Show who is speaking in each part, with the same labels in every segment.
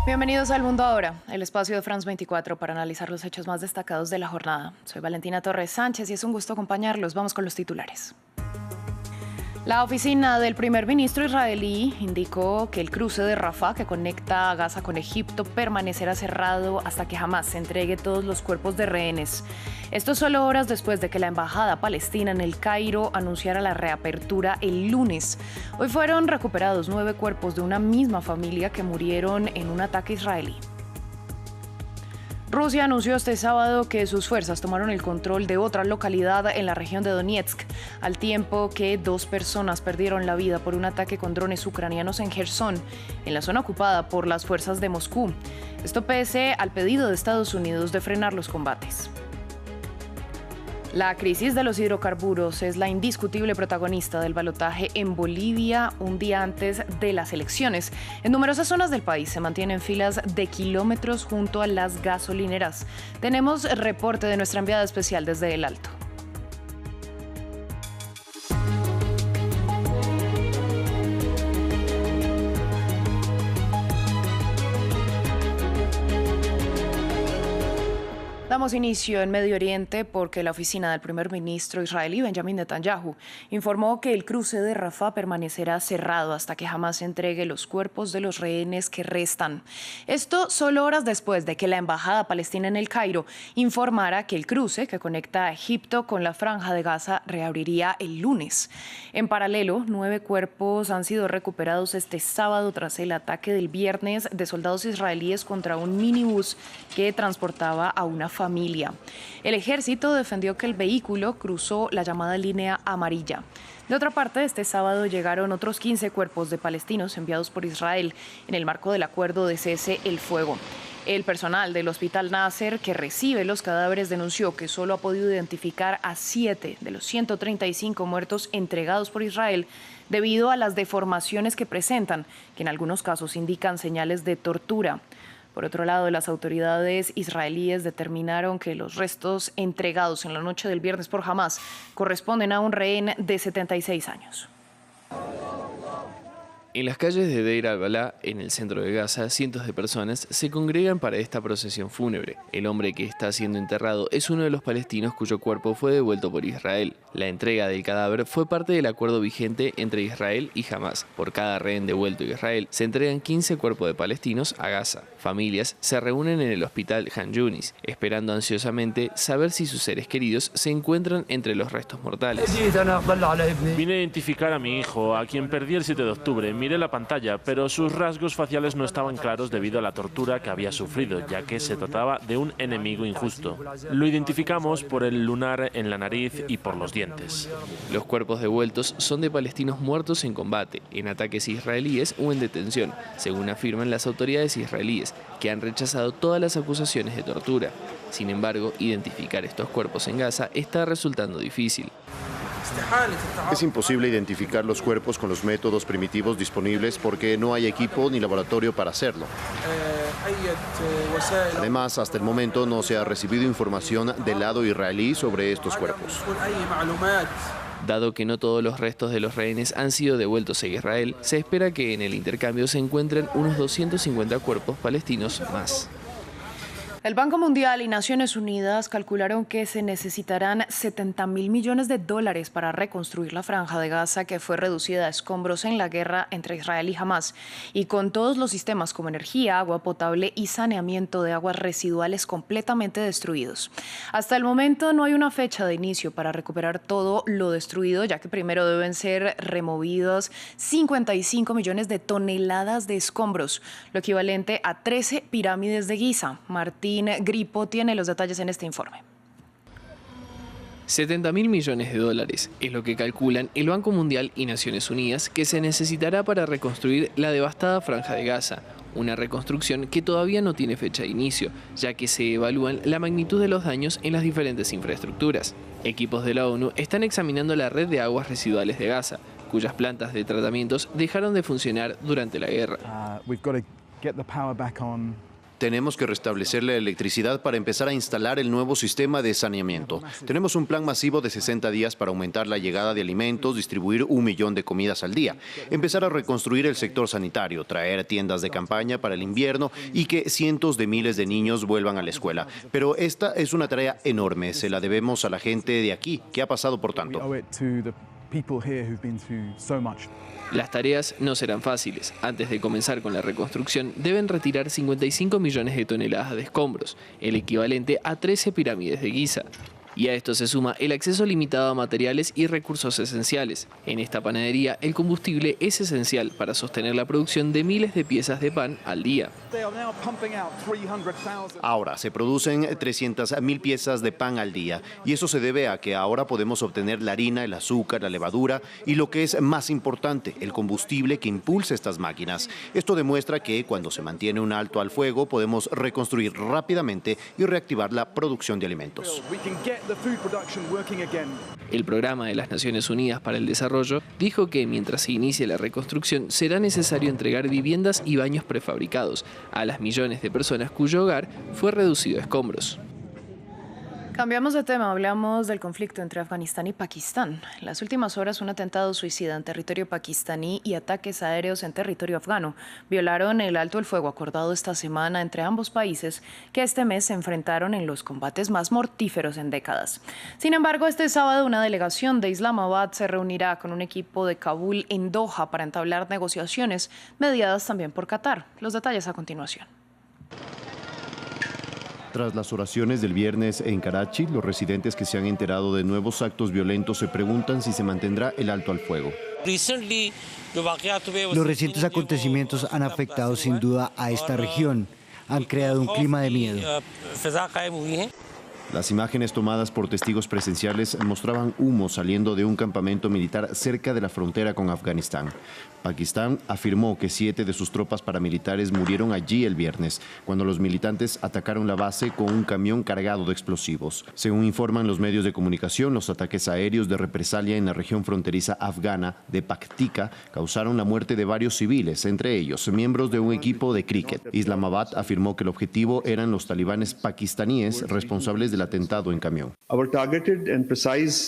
Speaker 1: Bienvenidos al Mundo Ahora, el espacio de France 24 para analizar los hechos más destacados de la jornada. Soy Valentina Torres Sánchez y es un gusto acompañarlos. Vamos con los titulares. La oficina del primer ministro israelí indicó que el cruce de Rafah, que conecta a Gaza con Egipto, permanecerá cerrado hasta que Hamás se entregue todos los cuerpos de rehenes. Esto solo horas después de que la embajada palestina en El Cairo anunciara la reapertura el lunes. Hoy fueron recuperados 9 cuerpos de una misma familia que murieron en un ataque israelí. Rusia anunció este sábado que sus fuerzas tomaron el control de otra localidad en la región de Donetsk, al tiempo que 2 personas perdieron la vida por un ataque con drones ucranianos en Jersón, en la zona ocupada por las fuerzas de Moscú. Esto pese al pedido de Estados Unidos de frenar los combates. La crisis de los hidrocarburos es la indiscutible protagonista del balotaje en Bolivia un día antes de las elecciones. En numerosas zonas del país se mantienen filas de kilómetros junto a las gasolineras. Tenemos reporte de nuestra enviada especial desde El Alto. Damos inicio en Medio Oriente porque la oficina del primer ministro israelí Benjamin Netanyahu informó que el cruce de Rafah permanecerá cerrado hasta que Hamás entregue los cuerpos de los rehenes que restan. Esto solo horas después de que la embajada palestina en El Cairo informara que el cruce que conecta a Egipto con la franja de Gaza reabriría el lunes. En paralelo, 9 cuerpos han sido recuperados este sábado tras el ataque del viernes de soldados israelíes contra un minibús que transportaba a una familia. El ejército defendió que el vehículo cruzó la llamada línea amarilla. De otra parte, este sábado llegaron otros 15 cuerpos de palestinos enviados por Israel en el marco del acuerdo de cese el fuego. El personal del Hospital Nasser, que recibe los cadáveres, denunció que solo ha podido identificar a 7 de los 135 muertos entregados por Israel debido a las deformaciones que presentan, que en algunos casos indican señales de tortura. Por otro lado, las autoridades israelíes determinaron que los restos entregados en la noche del viernes por Hamás corresponden a un rehén de 76 años.
Speaker 2: En las calles de Deir al-Balá, en el centro de Gaza, cientos de personas se congregan para esta procesión fúnebre. El hombre que está siendo enterrado es uno de los palestinos cuyo cuerpo fue devuelto por Israel. La entrega del cadáver fue parte del acuerdo vigente entre Israel y Hamás. Por cada rehén devuelto a Israel, se entregan 15 cuerpos de palestinos a Gaza. Familias se reúnen en el hospital Han Yunis, esperando ansiosamente saber si sus seres queridos se encuentran entre los restos mortales.
Speaker 3: Vine a identificar a mi hijo, a quien perdí el 7 de octubre. Miré la pantalla, pero sus rasgos faciales no estaban claros debido a la tortura que había sufrido, ya que se trataba de un enemigo injusto. Lo identificamos por el lunar en la nariz y por los dientes.
Speaker 2: Los cuerpos devueltos son de palestinos muertos en combate, en ataques israelíes o en detención, según afirman las autoridades israelíes, que han rechazado todas las acusaciones de tortura. Sin embargo, identificar estos cuerpos en Gaza está resultando difícil.
Speaker 4: Es imposible identificar los cuerpos con los métodos primitivos disponibles porque no hay equipo ni laboratorio para hacerlo. Además, hasta el momento no se ha recibido información del lado israelí sobre estos cuerpos.
Speaker 2: Dado que no todos los restos de los rehenes han sido devueltos a Israel, se espera que en el intercambio se encuentren unos 250 cuerpos palestinos más.
Speaker 1: El Banco Mundial y Naciones Unidas calcularon que se necesitarán $70.000 millones para reconstruir la franja de Gaza, que fue reducida a escombros en la guerra entre Israel y Hamás, y con todos los sistemas como energía, agua potable y saneamiento de aguas residuales completamente destruidos. Hasta el momento no hay una fecha de inicio para recuperar todo lo destruido, ya que primero deben ser removidos 55 millones de toneladas de escombros, lo equivalente a 13 pirámides de Giza. Martín Gripo tiene los detalles en este informe.
Speaker 2: $70.000 millones es lo que calculan el Banco Mundial y Naciones Unidas que se necesitará para reconstruir la devastada franja de Gaza. Una reconstrucción que todavía no tiene fecha de inicio, ya que se evalúan la magnitud de los daños en las diferentes infraestructuras. Equipos de la ONU están examinando la red de aguas residuales de Gaza, cuyas plantas de tratamientos dejaron de funcionar durante la guerra.
Speaker 4: Tenemos que restablecer la electricidad para empezar a instalar el nuevo sistema de saneamiento. Tenemos un plan masivo de 60 días para aumentar la llegada de alimentos, distribuir 1 millón de comidas al día, empezar a reconstruir el sector sanitario, traer tiendas de campaña para el invierno y que cientos de miles de niños vuelvan a la escuela. Pero esta es una tarea enorme, se la debemos a la gente de aquí, que ha pasado por tanto.
Speaker 2: Las tareas no serán fáciles. Antes de comenzar con la reconstrucción, deben retirar 55 millones de toneladas de escombros, el equivalente a 13 pirámides de Giza. Y a esto se suma el acceso limitado a materiales y recursos esenciales. En esta panadería, el combustible es esencial para sostener la producción de miles de piezas de pan al día.
Speaker 4: Ahora se producen 300.000 piezas de pan al día y eso se debe a que ahora podemos obtener la harina, el azúcar, la levadura y lo que es más importante, el combustible que impulsa estas máquinas. Esto demuestra que cuando se mantiene un alto al fuego podemos reconstruir rápidamente y reactivar la producción de alimentos.
Speaker 2: El Programa de las Naciones Unidas para el Desarrollo dijo que mientras se inicie la reconstrucción será necesario entregar viviendas y baños prefabricados a las millones de personas cuyo hogar fue reducido a escombros.
Speaker 1: Cambiamos de tema, hablamos del conflicto entre Afganistán y Pakistán. En las últimas horas, un atentado suicida en territorio pakistaní y ataques aéreos en territorio afgano violaron el alto el fuego acordado esta semana entre ambos países, que este mes se enfrentaron en los combates más mortíferos en décadas. Sin embargo, este sábado una delegación de Islamabad se reunirá con un equipo de Kabul en Doha para entablar negociaciones mediadas también por Qatar. Los detalles a continuación.
Speaker 4: Tras las oraciones del viernes en Karachi, los residentes que se han enterado de nuevos actos violentos se preguntan si se mantendrá el alto al fuego.
Speaker 5: Los recientes acontecimientos han afectado sin duda a esta región. Han creado un clima de miedo.
Speaker 4: Las imágenes tomadas por testigos presenciales mostraban humo saliendo de un campamento militar cerca de la frontera con Afganistán. Pakistán afirmó que 7 de sus tropas paramilitares murieron allí el viernes, cuando los militantes atacaron la base con un camión cargado de explosivos. Según informan los medios de comunicación, los ataques aéreos de represalia en la región fronteriza afgana de Paktika causaron la muerte de varios civiles, entre ellos miembros de un equipo de cricket. Islamabad afirmó que el objetivo eran los talibanes pakistaníes responsables del atentado en camión.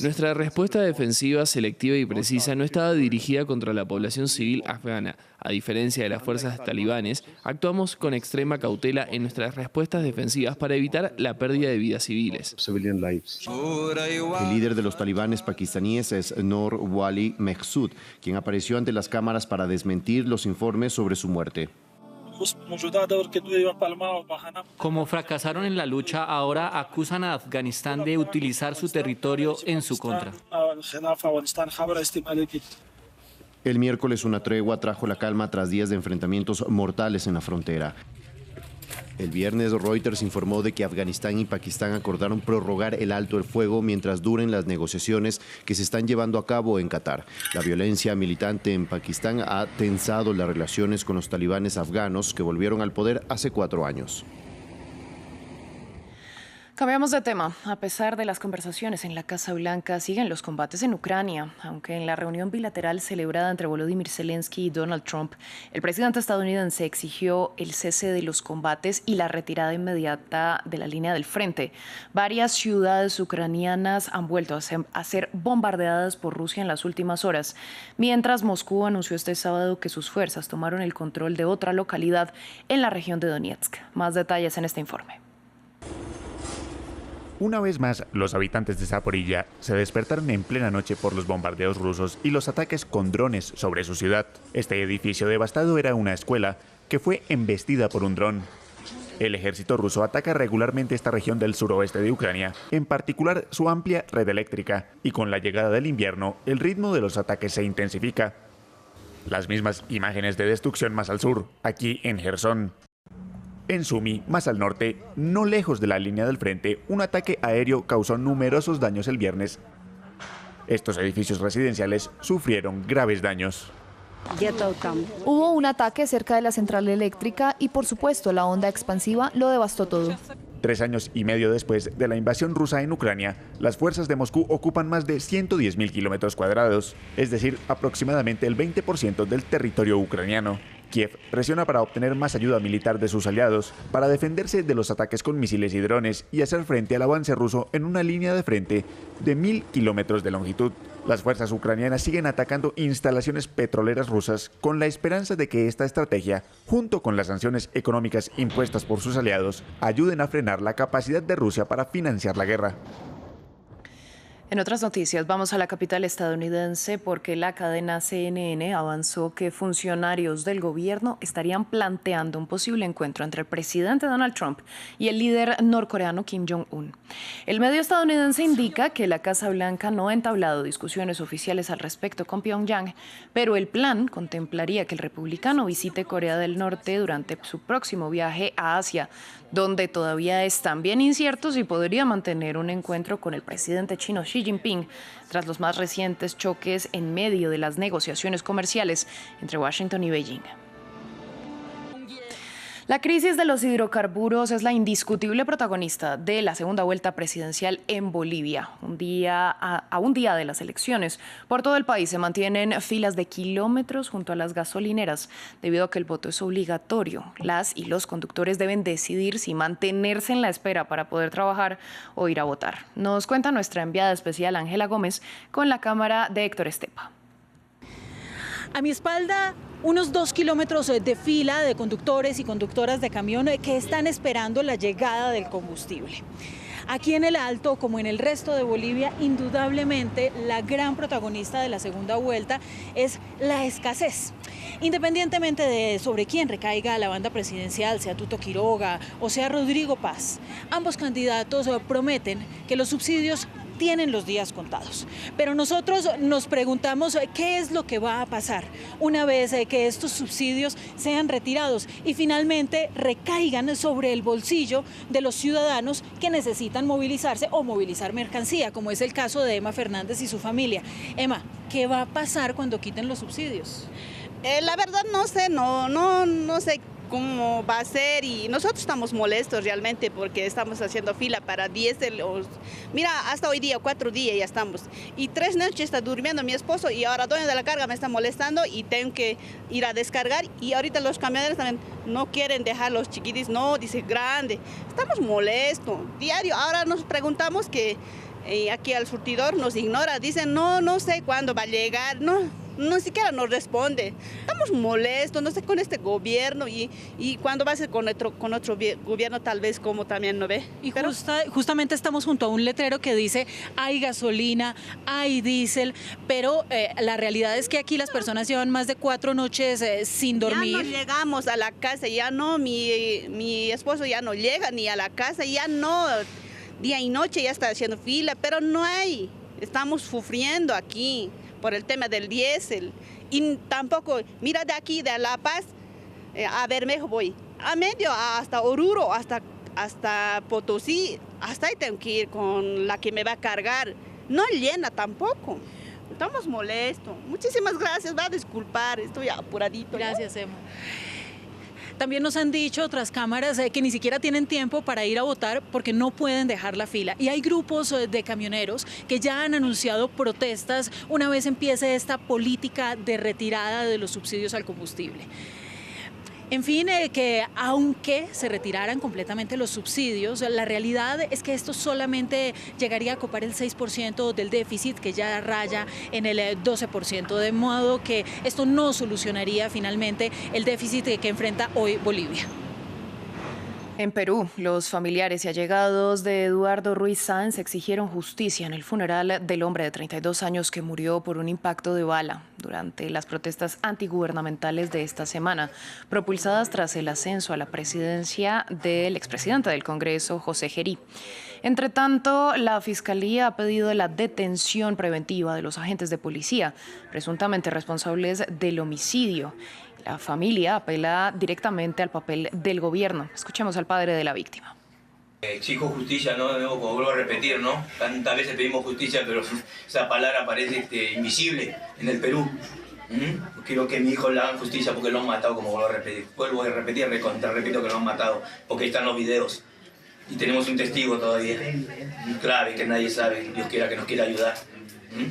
Speaker 2: Nuestra respuesta defensiva, selectiva y precisa no estaba dirigida contra la población civil afgana. A diferencia de las fuerzas talibanes, actuamos con extrema cautela en nuestras respuestas defensivas para evitar la pérdida de vidas civiles.
Speaker 4: El líder de los talibanes pakistaníes es Noor Wali Mehsud, quien apareció ante las cámaras para desmentir los informes sobre su muerte.
Speaker 6: Como fracasaron en la lucha, ahora acusan a Afganistán de utilizar su territorio en su contra.
Speaker 4: El miércoles una tregua trajo la calma tras días de enfrentamientos mortales en la frontera. El viernes Reuters informó de que Afganistán y Pakistán acordaron prorrogar el alto el fuego mientras duren las negociaciones que se están llevando a cabo en Qatar. La violencia militante en Pakistán ha tensado las relaciones con los talibanes afganos que volvieron al poder hace 4 años.
Speaker 1: Cambiamos de tema. A pesar de las conversaciones en la Casa Blanca, siguen los combates en Ucrania. Aunque en la reunión bilateral celebrada entre Volodymyr Zelensky y Donald Trump, el presidente estadounidense exigió el cese de los combates y la retirada inmediata de la línea del frente. Varias ciudades ucranianas han vuelto a ser bombardeadas por Rusia en las últimas horas, mientras Moscú anunció este sábado que sus fuerzas tomaron el control de otra localidad en la región de Donetsk. Más detalles en este informe.
Speaker 7: Una vez más, los habitantes de Zaporilla se despertaron en plena noche por los bombardeos rusos y los ataques con drones sobre su ciudad. Este edificio devastado era una escuela que fue embestida por un dron. El ejército ruso ataca regularmente esta región del suroeste de Ucrania, en particular su amplia red eléctrica, y con la llegada del invierno, el ritmo de los ataques se intensifica. Las mismas imágenes de destrucción más al sur, aquí en Jersón. En Sumy, más al norte, no lejos de la línea del frente, un ataque aéreo causó numerosos daños el viernes. Estos edificios residenciales sufrieron graves daños.
Speaker 8: Hubo un ataque cerca de la central eléctrica y, por supuesto, la onda expansiva lo devastó todo.
Speaker 7: 3 años y medio después de la invasión rusa en Ucrania, las fuerzas de Moscú ocupan más de 110.000 kilómetros cuadrados, es decir, aproximadamente el 20% del territorio ucraniano. Kiev presiona para obtener más ayuda militar de sus aliados, para defenderse de los ataques con misiles y drones y hacer frente al avance ruso en una línea de frente de 1000 kilómetros de longitud. Las fuerzas ucranianas siguen atacando instalaciones petroleras rusas con la esperanza de que esta estrategia, junto con las sanciones económicas impuestas por sus aliados, ayuden a frenar la capacidad de Rusia para financiar la guerra.
Speaker 1: En otras noticias, vamos a la capital estadounidense porque la cadena CNN avanzó que funcionarios del gobierno estarían planteando un posible encuentro entre el presidente Donald Trump y el líder norcoreano Kim Jong-un. El medio estadounidense indica que la Casa Blanca no ha entablado discusiones oficiales al respecto con Pyongyang, pero el plan contemplaría que el republicano visite Corea del Norte durante su próximo viaje a Asia, donde todavía están bien inciertos si podría mantener un encuentro con el presidente chino Xi Jinping tras los más recientes choques en medio de las negociaciones comerciales entre Washington y Beijing. La crisis de los hidrocarburos es la indiscutible protagonista de la segunda vuelta presidencial en Bolivia. A un día de las elecciones, por todo el país se mantienen filas de kilómetros junto a las gasolineras, debido a que el voto es obligatorio. Las y los conductores deben decidir si mantenerse en la espera para poder trabajar o ir a votar. Nos cuenta nuestra enviada especial Ángela Gómez con la cámara de Héctor Estepa.
Speaker 9: A mi espalda, unos 2 kilómetros de fila de conductores y conductoras de camión que están esperando la llegada del combustible. Aquí en el Alto, como en el resto de Bolivia, indudablemente la gran protagonista de la segunda vuelta es la escasez. Independientemente de sobre quién recaiga la banda presidencial, sea Tuto Quiroga o sea Rodrigo Paz, ambos candidatos prometen que los subsidios tienen los días contados. Pero nosotros nos preguntamos qué es lo que va a pasar una vez que estos subsidios sean retirados y finalmente recaigan sobre el bolsillo de los ciudadanos que necesitan movilizarse o movilizar mercancía, como es el caso de Emma Fernández y su familia. Emma, ¿qué va a pasar cuando quiten los subsidios?
Speaker 10: La verdad no sé cómo va a ser y nosotros estamos molestos realmente porque estamos haciendo fila para diésel. Mira, hasta hoy día, 4 días ya estamos. Y 3 noches está durmiendo mi esposo y ahora dueño de la carga me está molestando y tengo que ir a descargar. Y ahorita los camioneros también no quieren dejar los chiquitis, no, dice grande. Estamos molestos, diario. Ahora nos preguntamos que aquí al surtidor nos ignora, dicen no sé cuándo va a llegar, no siquiera nos responde. Estamos molestos, no sé, con este gobierno y cuando va a ser con otro gobierno tal vez como también no ve.
Speaker 9: Y justamente estamos junto a un letrero que dice hay gasolina, hay diésel, pero la realidad es que aquí las personas llevan más de 4 noches sin dormir.
Speaker 10: Ya no llegamos a la casa, ya no, mi esposo ya no llega ni a la casa, ya no, día y noche ya está haciendo fila, pero no hay, estamos sufriendo aquí por el tema del diésel. Y tampoco, mira de aquí, de La Paz, a Bermejo voy, a medio, hasta Oruro, hasta Potosí, hasta ahí tengo que ir con la que me va a cargar. No llena tampoco. Estamos molestos. Muchísimas gracias, va a disculpar, estoy apuradito.
Speaker 9: Gracias, Emma. También nos han dicho otras cámaras que ni siquiera tienen tiempo para ir a votar porque no pueden dejar la fila. Y hay grupos de camioneros que ya han anunciado protestas una vez empiece esta política de retirada de los subsidios al combustible. En fin, que aunque se retiraran completamente los subsidios, la realidad es que esto solamente llegaría a copar el 6% del déficit que ya raya en el 12%, de modo que esto no solucionaría finalmente el déficit que enfrenta hoy Bolivia.
Speaker 1: En Perú, los familiares y allegados de Eduardo Ruiz Sáenz exigieron justicia en el funeral del hombre de 32 años que murió por un impacto de bala durante las protestas antigubernamentales de esta semana, propulsadas tras el ascenso a la presidencia del expresidente del Congreso, José Gerí. Entre tanto, la Fiscalía ha pedido la detención preventiva de los agentes de policía, presuntamente responsables del homicidio. La familia apela directamente al papel del gobierno. Escuchemos al padre de la víctima.
Speaker 11: Exijo justicia, ¿no? Como vuelvo a repetir, ¿no? Tantas veces pedimos justicia, pero esa palabra parece invisible en el Perú. Quiero que mi hijo le hagan justicia porque lo han matado, como vuelvo a repetir. Vuelvo a repetir, repito que lo han matado, porque ahí están los videos. Y tenemos un testigo todavía, clave, que nadie sabe. Dios quiera que nos quiera ayudar.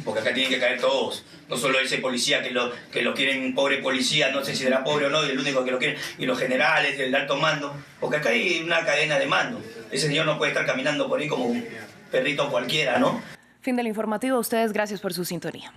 Speaker 11: Porque acá tienen que caer todos, no solo ese policía que lo quieren, pobre policía, no sé si será pobre o no, y el único que lo quiere, y los generales, el alto mando, porque acá hay una cadena de mando. Ese señor no puede estar caminando por ahí como un perrito cualquiera, ¿no?
Speaker 1: Fin del informativo. A ustedes, gracias por su sintonía.